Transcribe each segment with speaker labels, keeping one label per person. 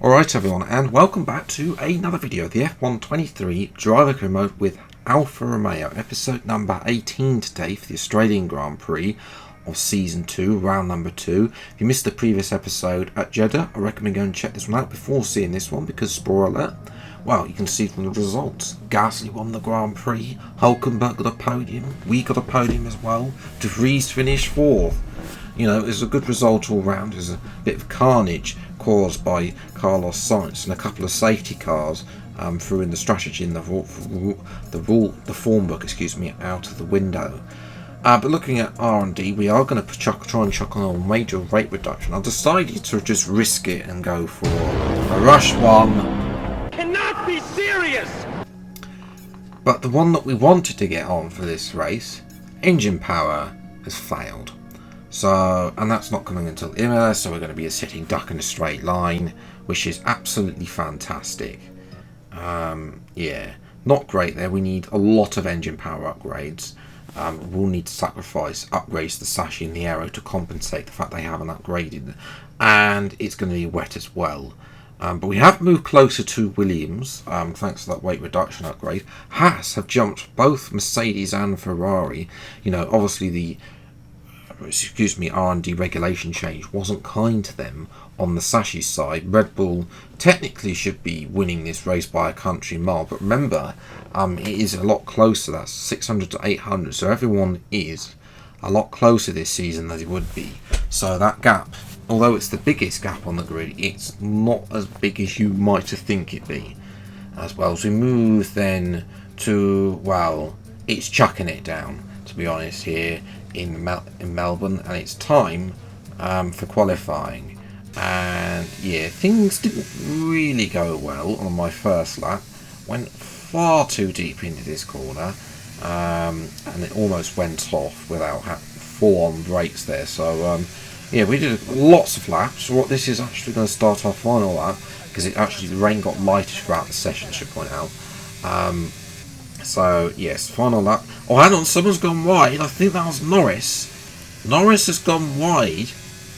Speaker 1: Alright everyone, and welcome back to another video of the F123 driver career mode with Alfa Romeo, episode number 18 today for the Australian Grand Prix of Season 2, round number 2. If you missed the previous episode at Jeddah, I recommend going and check this one out before seeing this one, because spoiler alert, well, you can see from the results, Gasly won the Grand Prix, Hulkenberg got a podium, we got a podium as well, De Vries finished 4th. You know, it's a good result all round. There's a bit of carnage caused by Carlos Sainz and a couple of safety cars threw in the strategy in the form book, out of the window. But looking at R&D, we are going to try and chuck on a major rate reduction. I decided to just risk it and go for a rush one.
Speaker 2: Cannot be serious!
Speaker 1: But the one that we wanted to get on for this race, engine power, has failed. So, and that's not coming until Imola, so we're going to be a sitting duck in a straight line, which is absolutely fantastic. Yeah, not great there. We need a lot of engine power upgrades. We'll need to sacrifice upgrades to the Sashi and the Aero to compensate the fact they haven't upgraded. And it's going to be wet as well. But we have moved closer to Williams, thanks to that weight reduction upgrade. Haas have jumped both Mercedes and Ferrari. You know, obviously the R&D regulation change wasn't kind to them on the Sashi side. Red Bull technically should be winning this race by a country mile, but remember, it is a lot closer. That's 600 to 800, so everyone is a lot closer this season than it would be. So that gap, although it's the biggest gap on the grid, it's not as big as you might think it'd be. As well as we move then to, well, it's chucking it down, to be honest, here in Melbourne, and it's time for qualifying. And yeah, things didn't really go well on my first lap. Went far too deep into this corner, and it almost went off without full-on brakes there. So yeah, we did lots of laps. So what this is actually going to start our final lap, because the rain got lighter throughout the session, I should point out. So yes, final lap. Oh, hang on, someone's gone wide. I think that was Norris. Norris has gone wide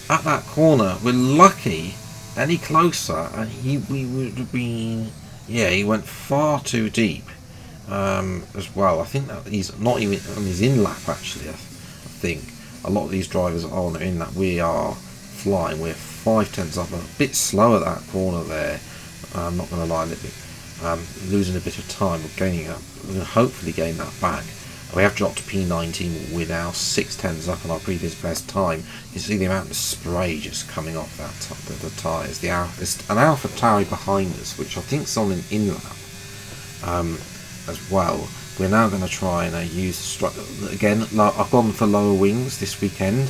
Speaker 1: at that corner. We're lucky any closer, and we would have been. Yeah, he went far too deep as well. I think that he's not even on his in lap actually. I think a lot of these drivers are in that. We are flying. We're 5/10 up, a bit slow at that corner there. I'm not going to lie, a little bit. Losing a bit of time, we're gaining up. We're going to hopefully gain that back. We have dropped to P19. We're now 6/10 up on our previous best time. You see the amount of spray just coming off the tyres. There's an Alfa Tauri behind us, which I think is on an in-lap as well. We're now going to try and use again. I've gone for lower wings this weekend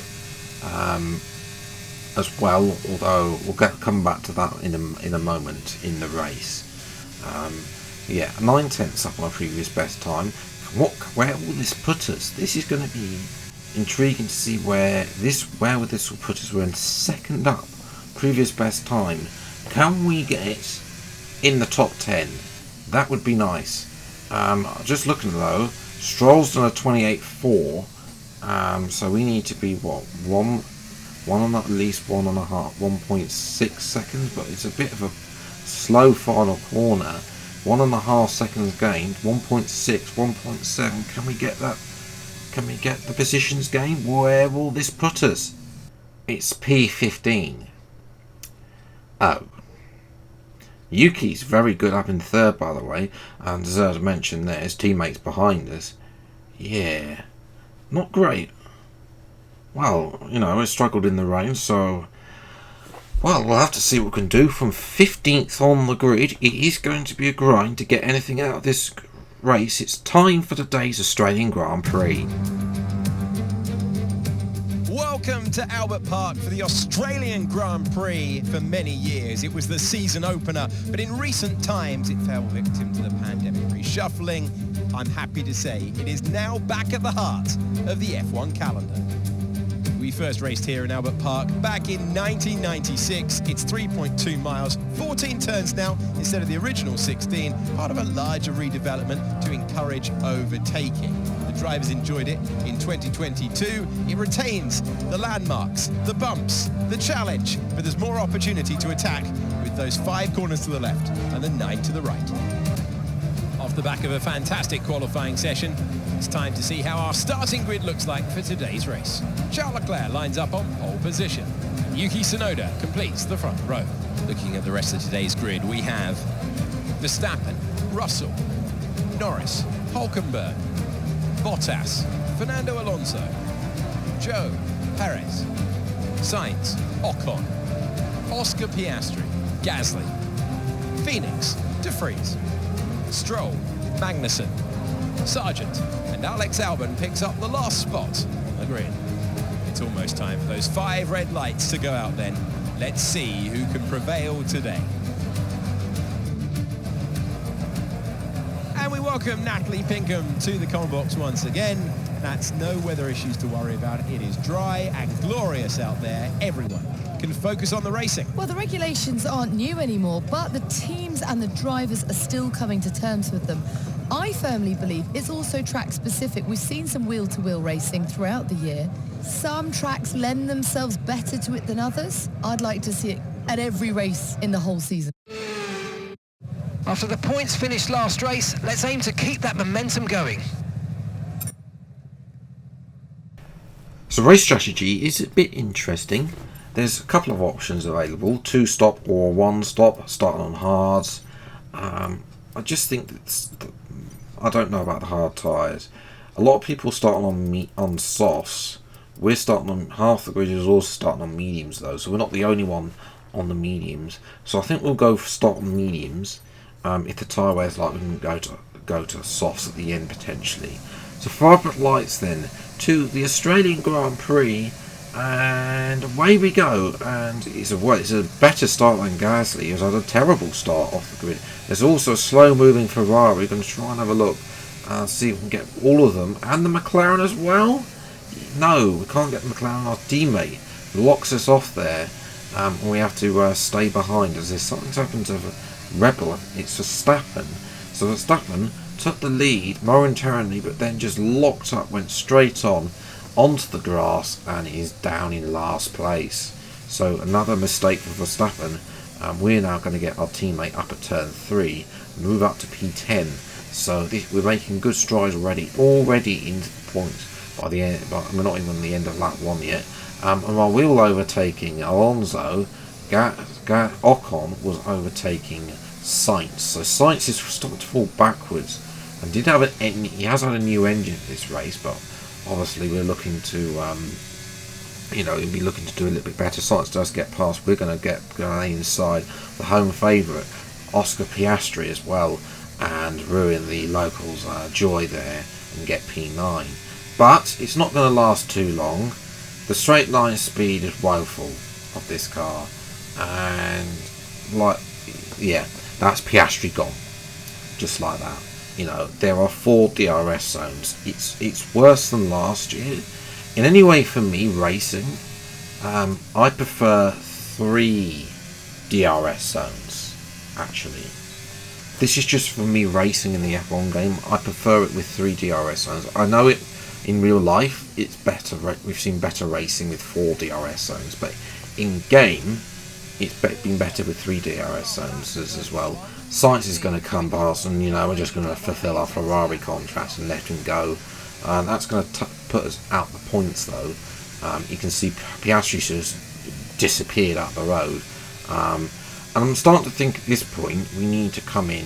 Speaker 1: as well. Although we'll come back to that in a moment in the race. Yeah, 9/10 up on our previous best time. Where will this put us? This is going to be intriguing to see where this will put us. We're in second up, previous best time. Can we get it in the top 10? That would be nice. Just looking though, Stroll's done a 28.4, so we need to be what, at least 1.6 seconds, but it's a bit of a slow final corner. 1.5 seconds gained, 1.6, 1.7. Can we get that? Can we get the positions gained? Where will this put us? It's P15. Oh. Yuki's very good up in third, by the way, and deserves to mention there, his teammates behind us. Yeah, not great. Well, you know, it struggled in the rain, so. Well, we'll have to see what we can do. From 15th on the grid, it is going to be a grind to get anything out of this race. It's time for today's Australian Grand Prix.
Speaker 3: Welcome to Albert Park for the Australian Grand Prix. For many years, it was the season opener, but in recent times, it fell victim to the pandemic reshuffling. I'm happy to say it is now back at the heart of the F1 calendar. We first raced here in Albert Park back in 1996. It's 3.2 miles, 14 turns now instead of the original 16, part of a larger redevelopment to encourage overtaking. The drivers enjoyed it in 2022. It retains the landmarks, the bumps, the challenge, but there's more opportunity to attack with those 5 corners to the left and the 9 to the right. Off the back of a fantastic qualifying session, it's time to see how our starting grid looks like for today's race. Charles Leclerc lines up on pole position. Yuki Tsunoda completes the front row. Looking at the rest of today's grid, we have Verstappen, Russell, Norris, Hulkenberg, Bottas, Fernando Alonso, Joe, Perez, Sainz, Ocon, Oscar Piastri, Gasly, Phoenix, De Vries, Stroll, Magnussen, Sargent, and Alex Albon picks up the last spot on the grid. It's almost time for those 5 red lights to go out then. Let's see who can prevail today. And we welcome Natalie Pinkham to the comment box once again. That's no weather issues to worry about. It is dry and glorious out there. Everyone can focus on the racing.
Speaker 4: Well, the regulations aren't new anymore, but the teams and the drivers are still coming to terms with them. I firmly believe it's also track specific. We've seen some wheel-to-wheel racing throughout the year. Some tracks lend themselves better to it than others. I'd like to see it at every race in the whole season.
Speaker 5: After the points finished last race, let's aim to keep that momentum going.
Speaker 1: So race strategy is a bit interesting. There's a couple of options available, 2-stop or 1-stop, starting on hards. I just think that I don't know about the hard tyres. A lot of people starting on softs. We're starting on, half the grid is also starting on mediums though, so we're not the only one on the mediums. So I think we'll go for start on mediums. If the tyre wear's like, we can go to softs at the end potentially. So 5 red lights then to the Australian Grand Prix. And away we go, and it's a better start than Gasly, who's had a terrible start off the grid. There's also a slow moving Ferrari. We're going to try and have a look and see if we can get all of them, and the McLaren as well. No, we can't get the McLaren. Our teammate locks us off there, and we have to stay behind as there's something's happened to Red Bull. It's Verstappen. So Verstappen took the lead momentarily, but then just locked up, went straight on onto the grass, and is down in last place. So another mistake for Verstappen. We're now going to get our teammate up at turn 3, move up to P10. So we're making good strides already into the points by the end, but we're not even on the end of lap 1 yet. And while we were overtaking Alonso, Ocon was overtaking Sainz. So Sainz is starting to fall backwards, and he has had a new engine this race, but obviously we're looking to we'll be looking to do a little bit better. Sainz does get past. We're going to go inside the home favourite Oscar Piastri as well, and ruin the locals' joy there and get P9. But it's not going to last too long. The straight line speed is woeful of this car, and that's Piastri gone, just like that. There are 4 DRS zones. It's worse than last year. In any way for me racing, I prefer 3 DRS zones actually. This is just for me racing in the F1 game. I prefer it with 3 DRS zones. I know it in real life it's better. We've seen better racing with 4 DRS zones, but in game it's been better with 3 DRS zones as well. Sainz is going to come past, and we're just going to fulfill our Ferrari contract and let him go. That's going to put us out the points though. You can see Piastri just disappeared up the road. And I'm starting to think at this point we need to come in,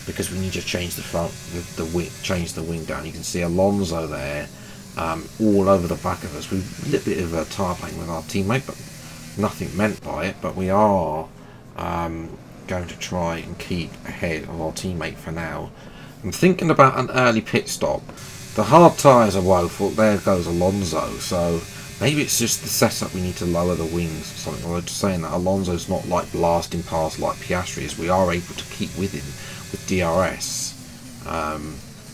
Speaker 1: because we need to change the wing, change the wing down. You can see Alonso there, all over the back of us. We've a little bit of a tyre playing with our teammate, but nothing meant by it. But we are going to try and keep ahead of our teammate for now. I'm thinking about an early pit stop. The hard tyres are woeful. There goes Alonso. So maybe it's just the setup. We need to lower the wings or something. Or just saying that Alonso's not like blasting past like Piastri is. We are able to keep with him with DRS.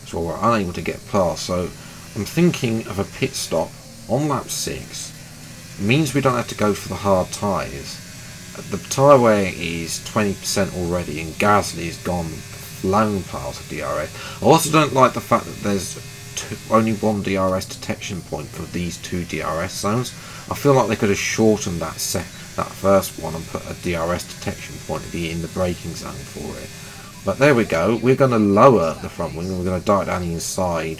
Speaker 1: So we're unable to get past. So I'm thinking of a pit stop on lap 6. It means we don't have to go for the hard tyres. The tyre wear is 20% already, and Gasly is gone, flown past the DRS. I also don't like the fact that there's only one DRS detection point for these 2 DRS zones. I feel like they could have shortened that first one and put a DRS detection point in the braking zone for it. But there we go. We're going to lower the front wing and we're going to dart down the inside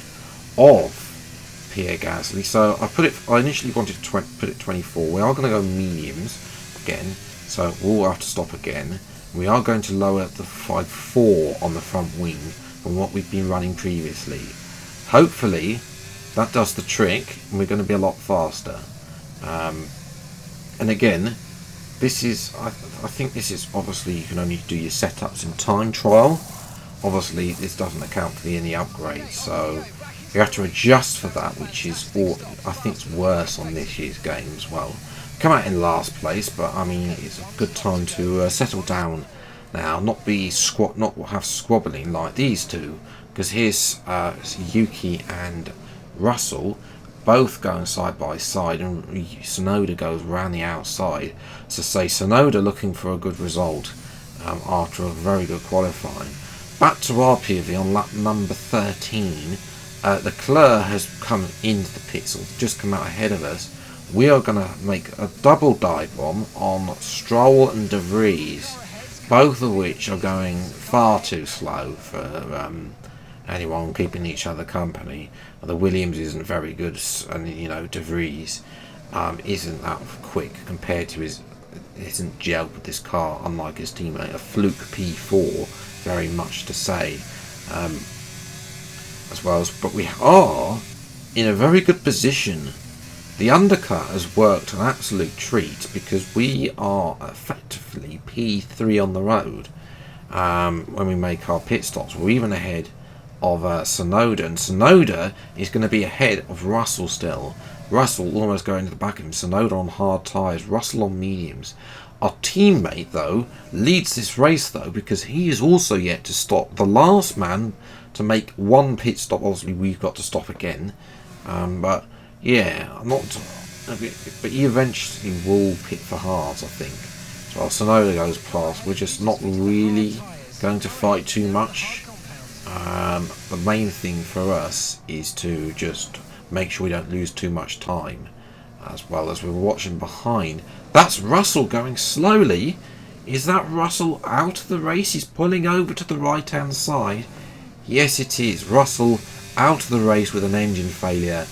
Speaker 1: of Pierre Gasly. So I initially wanted to put it 24. We are going to go mediums again, so we'll have to stop again. We are going to lower the 5.4 on the front wing from what we've been running previously. Hopefully that does the trick and we're going to be a lot faster. And again, this is, I think this is obviously, you can only do your setups in time trial. Obviously this doesn't account for any upgrades, so you have to adjust for that, which is, I think it's worse on this year's game as well. Come out in last place, but I mean it's a good time to settle down now, not have squabbling like these two, because here's Yuki and Russell both going side by side, and Tsunoda goes around the outside. So say Tsunoda looking for a good result after a very good qualifying. Back to our PV on lap number 13. Leclerc has come into the pits, or just come out ahead of us. We are going to make a double dive bomb on Stroll and De Vries, both of which are going far too slow for anyone keeping each other company. The Williams isn't very good, and you know De Vries isn't that quick compared to isn't gelled with this car, unlike his teammate, a fluke P4, very much to say. But we are in a very good position. The undercut has worked an absolute treat because we are effectively P3 on the road when we make our pit stops. We're even ahead of Tsunoda, and Tsunoda is going to be ahead of Russell still. Russell almost going to the back of him. Tsunoda on hard tyres, Russell on mediums. Our teammate though leads this race though, because he is also yet to stop. The last man to make one pit stop. Obviously we've got to stop again, but yeah, but he eventually will pit for hards, I think. So as Tsunoda goes past, we're just not really going to fight too much. The main thing for us is to just make sure we don't lose too much time, as well as we're watching behind. That's Russell going slowly. Is that Russell out of the race? He's pulling over to the right hand side. Yes, it is. Russell out of the race with an engine failure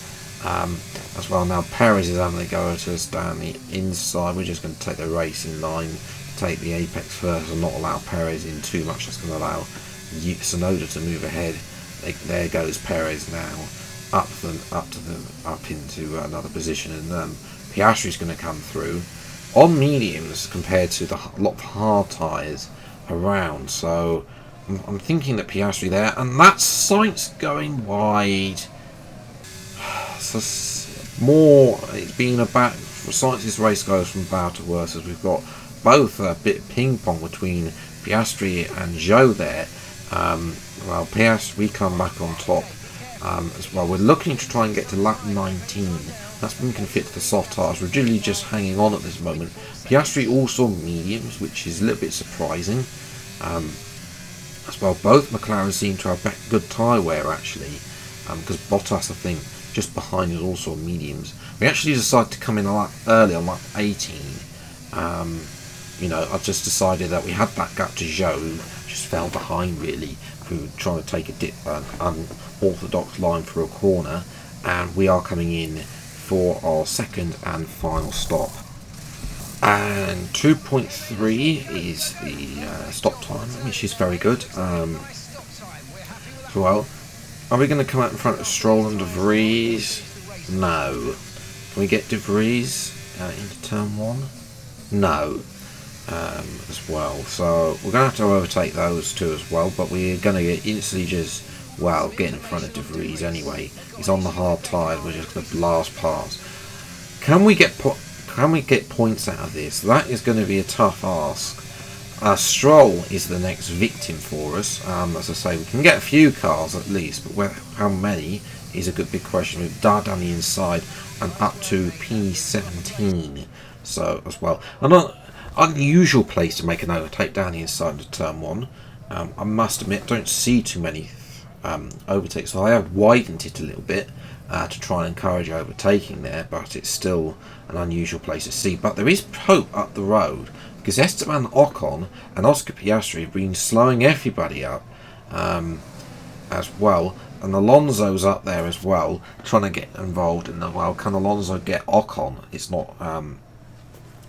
Speaker 1: as well. Now Perez is having to go to us down the inside. We're just going to take the racing line, take the apex first, and not allow Perez in too much. That's going to allow Tsunoda to move ahead. There goes Perez now up into another position, and Piastri's going to come through on mediums compared to the lot of hard tyres around. So I'm thinking that Piastri there, and that's Sainz going wide. So more, it's been about, Sainz's race goes from bad to worse, as we've got both a bit of ping pong between Piastri and Zhou there. Well, Piastri, we come back on top as well. We're looking to try and get to lap 19. That's when we can fit to the soft tyres. We're really just hanging on at this moment. Piastri also mediums, which is a little bit surprising. As well, both McLaren seem to have good tyre wear actually, because Bottas, I think, just behind is also mediums. We actually decided to come in a lot early on lap 18. You know, I've just decided that we had that gap to Zhou, just fell behind really, who were trying to take an unorthodox line for a corner, and we are coming in for our second and final stop. And 2.3 is the stop time, which is very good. Well, are we going to come out in front of Stroll and De Vries? No. Can we get De Vries into turn 1? No. As well. So we're going to have to overtake those two as well, but we're going to get instantly just, well, getting in front of De Vries anyway. He's on the hard tyres, we're just going to blast past. Can we get points out of this? That is going to be a tough ask. Stroll is the next victim for us. As I say, we can get a few cars at least, but how many is a good big question. We've darted down the inside and up to P17. So as well, an unusual place to make an overtake down the inside of turn 1. I must admit, don't see too many overtake. So I have widened it a little bit to try and encourage overtaking there, but it's still an unusual place to see. But there is hope up the road, because Esteban Ocon and Oscar Piastri have been slowing everybody up as well. And Alonso's up there as well, trying to get involved in the, well, can Alonso get Ocon? It's not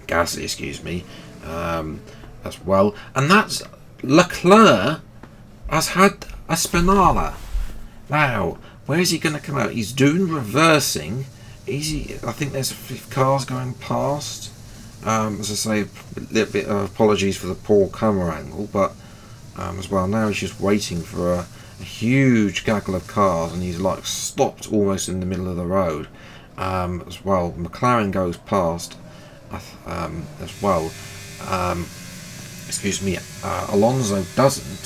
Speaker 1: Gasly, excuse me, as well. And that's Leclerc has had a Spinala. Now, where is he going to come out? He's doing reversing. Is he? I think there's cars going past. As I say, a little bit of apologies for the poor camera angle, but as well, now he's just waiting for a huge gaggle of cars, and he's like stopped almost in the middle of the road. As well, McLaren goes past as well. Excuse me, Alonso doesn't,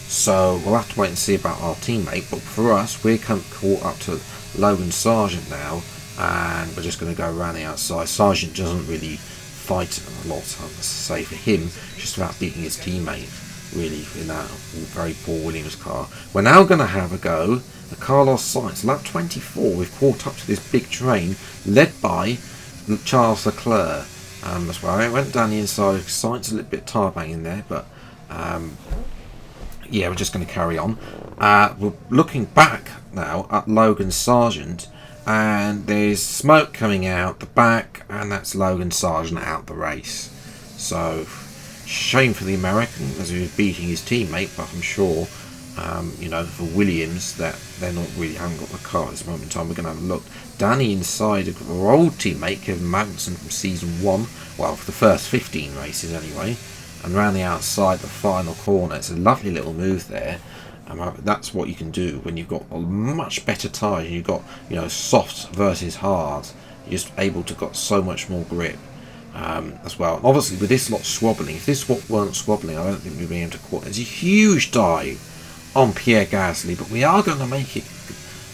Speaker 1: so we'll have to wait and see about our teammate. But for us, we're caught up to Logan Sargent now, and we're just going to go around the outside. Sargent doesn't really fight a lot, I must say. For him, just about beating his teammate, really, in that very poor Williams car. We're now going to have a go at Carlos Sainz. Lap 24, we've caught up to this big train led by Charles Leclerc as well. It went down the inside. Sainz a little bit tire banging there, but yeah, we're just going to carry on. We're looking back now at Logan Sargent, and there's smoke coming out the back, and that's Logan Sargent out the race. So shame for the American, as he was beating his teammate, but I'm sure you know, for Williams, that they're not really, haven't got the car at this moment in time. We're going to have a look down the inside of our old teammate Kevin Magnussen from season 1, well, for the first 15 races anyway, and around the outside the final corner. It's a lovely little move there. That's what you can do when you've got a much better tyre. You've got, you know, soft versus hard. You're just able to got so much more grip as well. And obviously with this lot swabbling, if this lot weren't swabbling, I don't think we'd be able to caught. There's a huge dive on Pierre Gasly, but we are going to make it.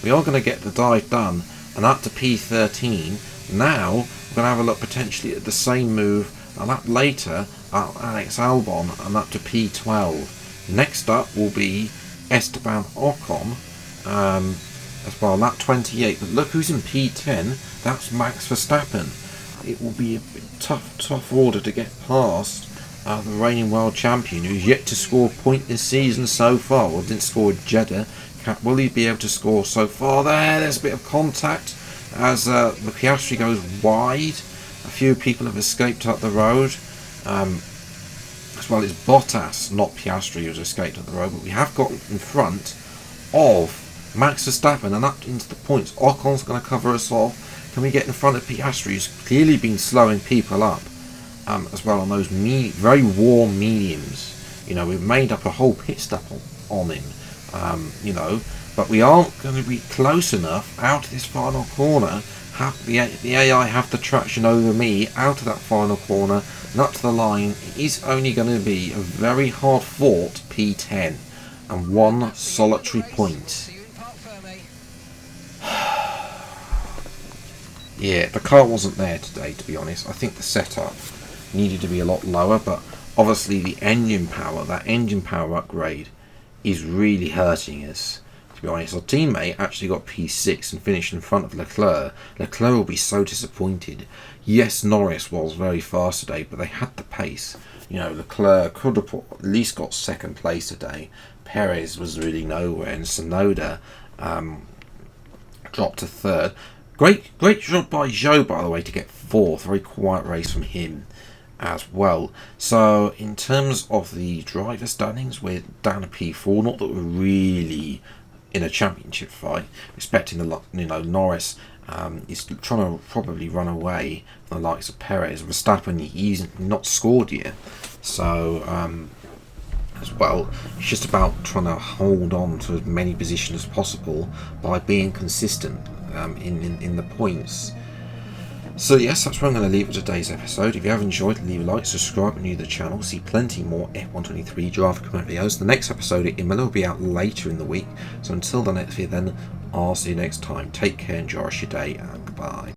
Speaker 1: We are going to get the dive done and up to P13. Now we're going to have a look potentially at the same move a lap later at Alex Albon and up to P12. Next up will be Esteban Ocon as well, lap 28. But look who's in P10. That's Max Verstappen. It will be a tough order to get past the reigning world champion, who's yet to score a point this season so far. Well, didn't score at Jeddah. Will he be able to score so far? There's a bit of contact as the Piastri goes wide. A few people have escaped up the road. As well, it's Bottas, not Piastri, who's escaped up the road. But we have got in front of Max Verstappen and up into the points. Ocon's going to cover us off. Can we get in front of Piastri, who's clearly been slowing people up as well on those very warm mediums? You know, we've made up a whole pit stop on him. You know, but we aren't going to be close enough out of this final corner. The AI have the traction over me out of that final corner and up to the line. It is only going to be a very hard fought P10 and one solitary point. Yeah, the car wasn't there today, to be honest. I think the setup needed to be a lot lower, but obviously the engine power, that engine power upgrade is really hurting us, to be honest. Our teammate actually got P6 and finished in front of Leclerc. Leclerc will be so disappointed. Yes, Norris was very fast today, but they had the pace. You know, Leclerc could have at least got second place today. Perez was really nowhere, and Tsunoda dropped to third. Great job by Zhou, by the way, to get fourth. Very quiet race from him as well. So in terms of the driver standings, we're down to P4. Not that we're really in a championship fight. Expecting the, you know, Norris is trying to probably run away from the likes of Perez. Verstappen, he's not scored yet. So as well, it's just about trying to hold on to as many positions as possible by being consistent in the points. So yes, that's where I'm going to leave it today's episode. If you have enjoyed, leave a like, subscribe and new to the channel. See plenty more F123 driver comment videos. The next episode in Imola will be out later in the week. So until the next video then, I'll see you next time. Take care, enjoy your day, and goodbye.